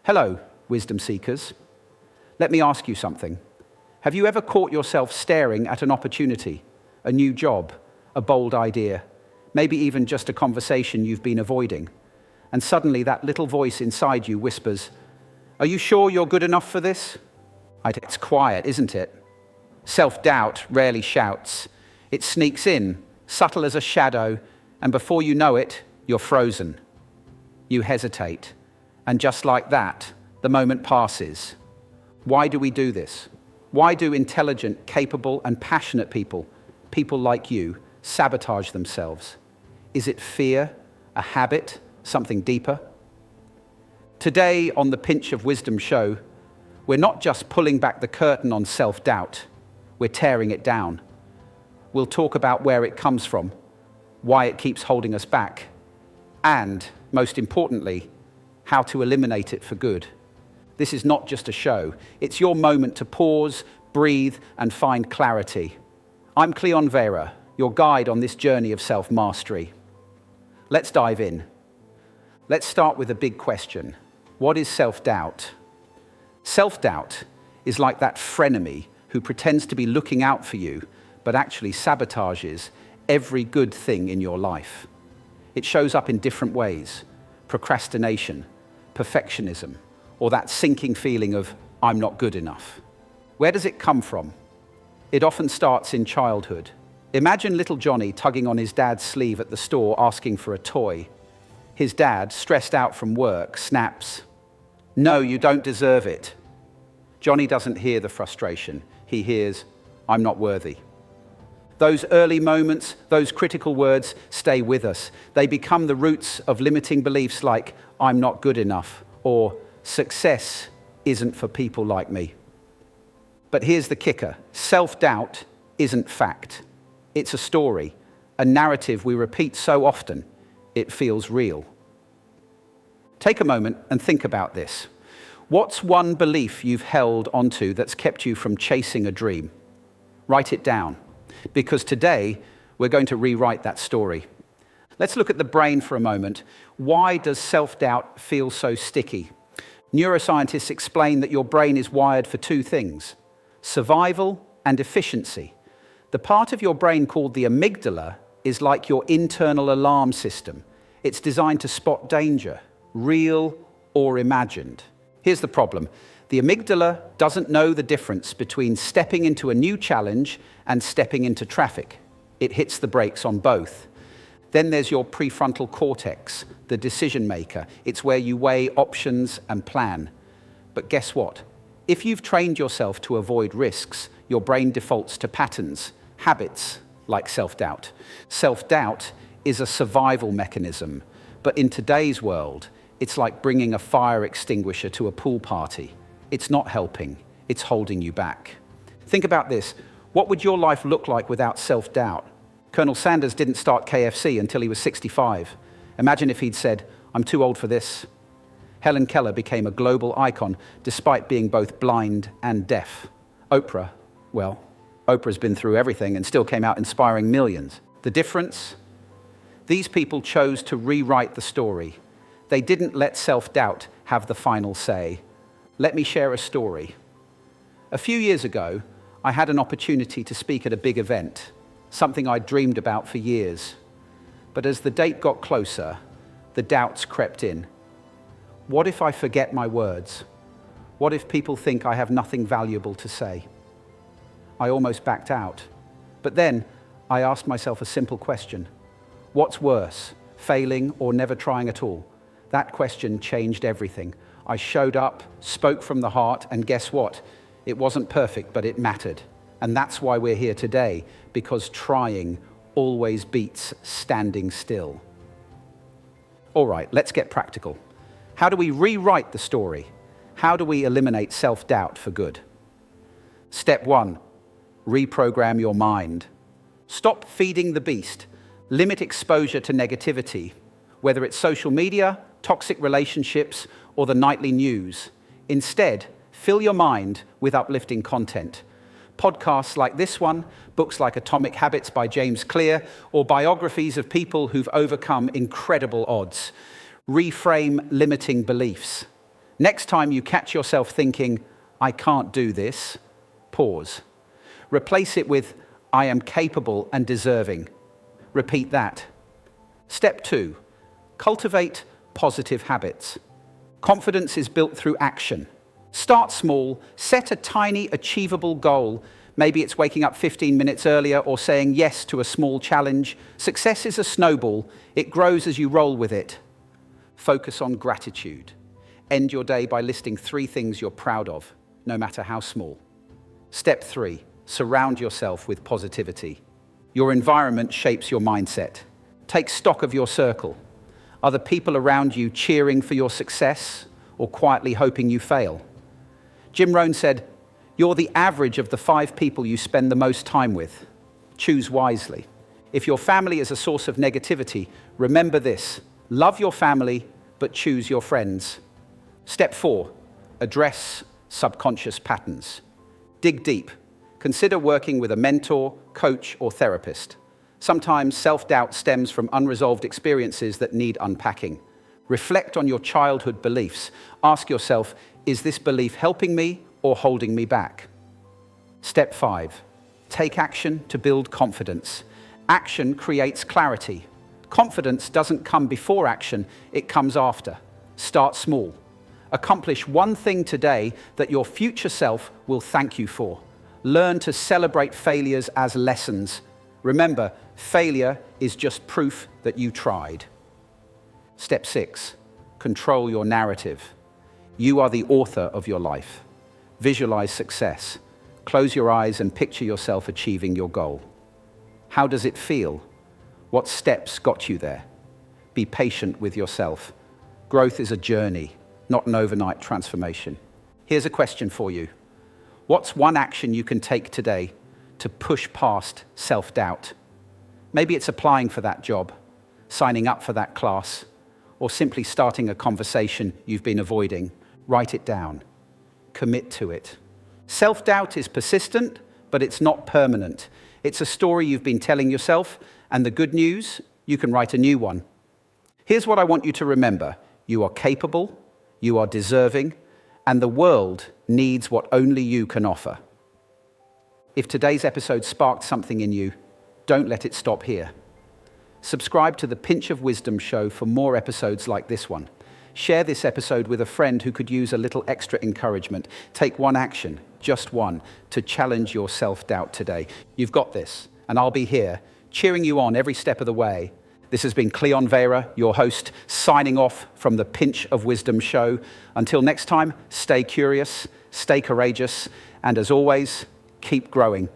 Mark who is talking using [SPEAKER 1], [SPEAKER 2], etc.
[SPEAKER 1] Hello, wisdom seekers. Let me ask you something. Have you ever caught yourself staring at an opportunity, a new job, a bold idea, maybe even just a conversation you've been avoiding, and suddenly that little voice inside you whispers, "Are you sure you're good enough for this?" It's quiet, isn't it? Self-doubt rarely shouts. It sneaks in, subtle as a shadow, and before you know it, you're frozen. You hesitate. And just like that, the moment passes. Why do we do this? Why do intelligent, capable, and passionate people like you, sabotage themselves? Is it fear, a habit, something deeper? Today on the Pinch of Wisdom show, we're not just pulling back the curtain on self-doubt, we're tearing it down. We'll talk about where it comes from, why it keeps holding us back, and, most importantly, how to eliminate it for good. This is not just a show. It's your moment to pause, breathe, and find clarity. I'm Cleon Vera, your guide on this journey of self-mastery. Let's dive in. Let's start with a big question. What is self-doubt? Self-doubt is like that frenemy who pretends to be looking out for you, but actually sabotages every good thing in your life. It shows up in different ways: procrastination, perfectionism, or that sinking feeling of, I'm not good enough. Where does it come from? It often starts in childhood. Imagine little Johnny tugging on his dad's sleeve at the store asking for a toy. His dad, stressed out from work, snaps, "No, you don't deserve it." Johnny doesn't hear the frustration. He hears, "I'm not worthy." Those early moments, those critical words stay with us. They become the roots of limiting beliefs like, "I'm not good enough," or "Success isn't for people like me." But here's the kicker. Self-doubt isn't fact. It's a story, a narrative we repeat so often, it feels real. Take a moment and think about this. What's one belief you've held onto that's kept you from chasing a dream? Write it down, because today we're going to rewrite that story. Let's look at the brain for a moment. Why does self-doubt feel so sticky? Neuroscientists explain that your brain is wired for two things: survival and efficiency. The part of your brain called the amygdala is like your internal alarm system. It's designed to spot danger, real or imagined. Here's the problem. The amygdala doesn't know the difference between stepping into a new challenge and stepping into traffic. It hits the brakes on both. Then there's your prefrontal cortex, the decision maker. It's where you weigh options and plan. But guess what? If you've trained yourself to avoid risks, your brain defaults to patterns, habits like self-doubt. Self-doubt is a survival mechanism, but in today's world, it's like bringing a fire extinguisher to a pool party. It's not helping, it's holding you back. Think about this. What would your life look like without self-doubt? Colonel Sanders didn't start KFC until he was 65. Imagine if he'd said, "I'm too old for this." Helen Keller became a global icon despite being both blind and deaf. Oprah's been through everything and still came out inspiring millions. The difference? These people chose to rewrite the story. They didn't let self-doubt have the final say. Let me share a story. A few years ago, I had an opportunity to speak at a big event, something I'd dreamed about for years. But as the date got closer, the doubts crept in. What if I forget my words? What if people think I have nothing valuable to say? I almost backed out. But then I asked myself a simple question. What's worse, failing or never trying at all? That question changed everything. I showed up, spoke from the heart, and guess what? It wasn't perfect, but it mattered. And that's why we're here today, because trying always beats standing still. All right, let's get practical. How do we rewrite the story? How do we eliminate self-doubt for good? Step 1, reprogram your mind. Stop feeding the beast. Limit exposure to negativity, whether it's social media, toxic relationships, or the nightly news. Instead, fill your mind with uplifting content. Podcasts like this one, books like Atomic Habits by James Clear, or biographies of people who've overcome incredible odds. Reframe limiting beliefs. Next time you catch yourself thinking, I can't do this, pause. Replace it with, I am capable and deserving. Repeat that. Step 2, cultivate positive habits. Confidence is built through action. Start small, set a tiny, achievable goal. Maybe it's waking up 15 minutes earlier or saying yes to a small challenge. Success is a snowball. It grows as you roll with it. Focus on gratitude. End your day by listing 3 things you're proud of, no matter how small. Step 3, surround yourself with positivity. Your environment shapes your mindset. Take stock of your circle. Are the people around you cheering for your success or quietly hoping you fail? Jim Rohn said, you're the average of the 5 people you spend the most time with. Choose wisely. If your family is a source of negativity, remember this: love your family, but choose your friends. Step 4, address subconscious patterns. Dig deep. Consider working with a mentor, coach, or therapist. Sometimes self-doubt stems from unresolved experiences that need unpacking. Reflect on your childhood beliefs. Ask yourself, is this belief helping me or holding me back? Step 5, take action to build confidence. Action creates clarity. Confidence doesn't come before action, it comes after. Start small. Accomplish one thing today that your future self will thank you for. Learn to celebrate failures as lessons. Remember, failure is just proof that you tried. Step 6, control your narrative. You are the author of your life. Visualize success. Close your eyes and picture yourself achieving your goal. How does it feel? What steps got you there? Be patient with yourself. Growth is a journey, not an overnight transformation. Here's a question for you. What's one action you can take today to push past self-doubt? Maybe it's applying for that job, signing up for that class, or simply starting a conversation you've been avoiding. Write it down. Commit to it. Self-doubt is persistent, but it's not permanent. It's a story you've been telling yourself, and the good news, you can write a new one. Here's what I want you to remember. You are capable, you are deserving, and the world needs what only you can offer. If today's episode sparked something in you, don't let it stop here. Subscribe to the Pinch of Wisdom show for more episodes like this one. Share this episode with a friend who could use a little extra encouragement. Take one action, just one, to challenge your self-doubt today. You've got this, and I'll be here, cheering you on every step of the way. This has been Cleon Vera, your host, signing off from the Pinch of Wisdom show. Until next time, stay curious, stay courageous, and as always, keep growing.